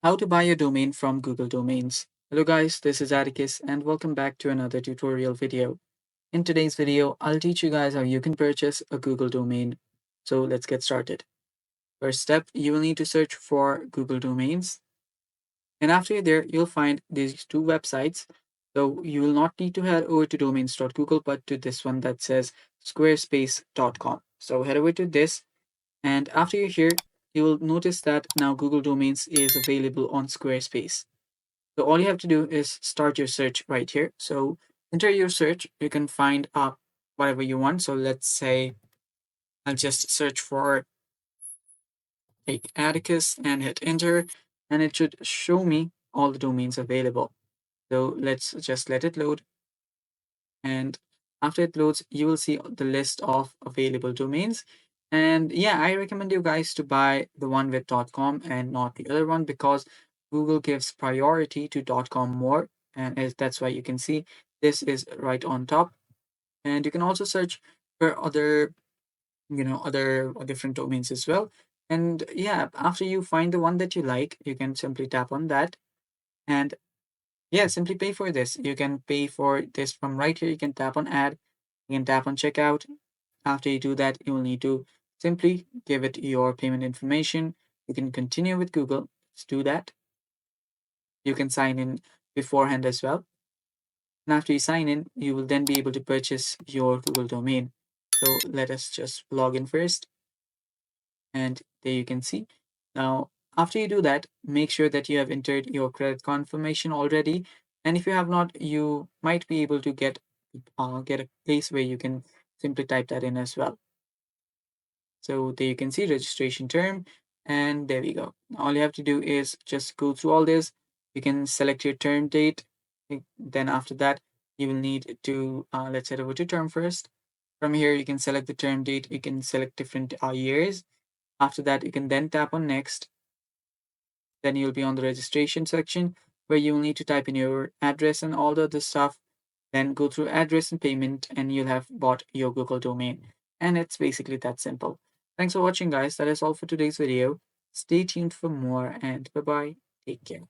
How to buy a domain from Google Domains. Hello guys, this is Atticus and welcome back to another tutorial video. In today's video, I'll teach you guys how you can purchase a Google domain. So let's get started. First step, you will need to search for Google Domains. And after you're there, you'll find these two websites. So you will not need to head over to domains.google, but to this one that says squarespace.com. So head over to this, and after you're here, you will notice that now Google Domains is available on Squarespace. So all you have to do is start your search right here. So enter your search. You can find whatever you want. So let's say I'll just search for like Atticus and hit enter, and it should show me all the domains available. So let's just let it load. And after it loads, you will see the list of available domains. And yeah, I recommend you guys to buy the one with .com and not the other one because Google gives priority to .com more. And that's why you can see this is right on top. And you can also search for other, other different domains as well. And yeah, after you find the one that you like, you can simply tap on that. And yeah, simply pay for this. You can pay for this from right here. You can tap on add. You can tap on checkout. After you do that, you will need to simply give it your payment information. You can continue with Google. Let's do that. You can sign in beforehand as well. And after you sign in, you will then be able to purchase your Google domain. So let us just log in first. And there you can see. Now, after you do that, make sure that you have entered your credit confirmation already. And if you have not, you might be able to get a place where you can simply type that in as well. So there you can see registration term, and there we go. All you have to do is just go through all this. You can select your term date. Then after that, you will need to let's head over to term first. From here, you can select the term date. You can select different years. After that, you can then tap on next. Then you'll be on the registration section where you will need to type in your address and all the other stuff. Then go through address and payment, and you'll have bought your Google domain. And it's basically that simple. Thanks for watching, guys. That is all for today's video. Stay tuned for more, and bye bye. Take care.